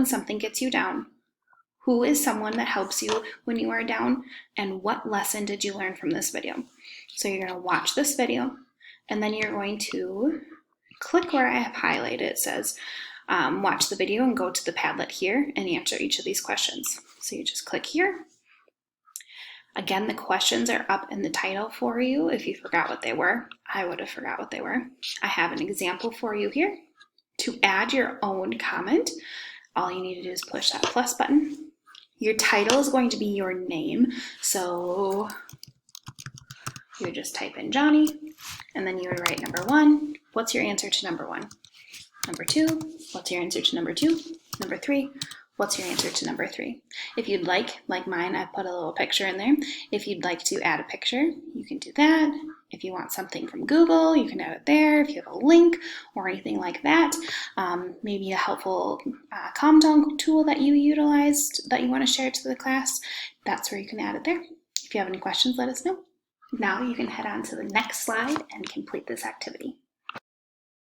something gets you down? Who is someone that helps you when you are down? And what lesson did you learn from this video? So you're going to watch this video, and then you're going to click where I have highlighted. It says watch the video and go to the Padlet here and answer each of these questions. So you just click here. Again, the questions are up in the title for you if you forgot what they were. I would have forgot what they were. I have an example for you here. To add your own comment, all you need to do is push that plus button. Your title is going to be your name, so you just type in Johnny, and then you would write number 1. What's your answer to number 1? Number 2, what's your answer to number 2? Number 3, what's your answer to number 3? If you'd like mine, I've put a little picture in there. If you'd like to add a picture, you can do that. If you want something from Google, you can add it there. If you have a link or anything like that, maybe a helpful calm down tool that you utilized that you want to share to the class, that's where you can add it there. If you have any questions, let us know. Now you can head on to the next slide and complete this activity.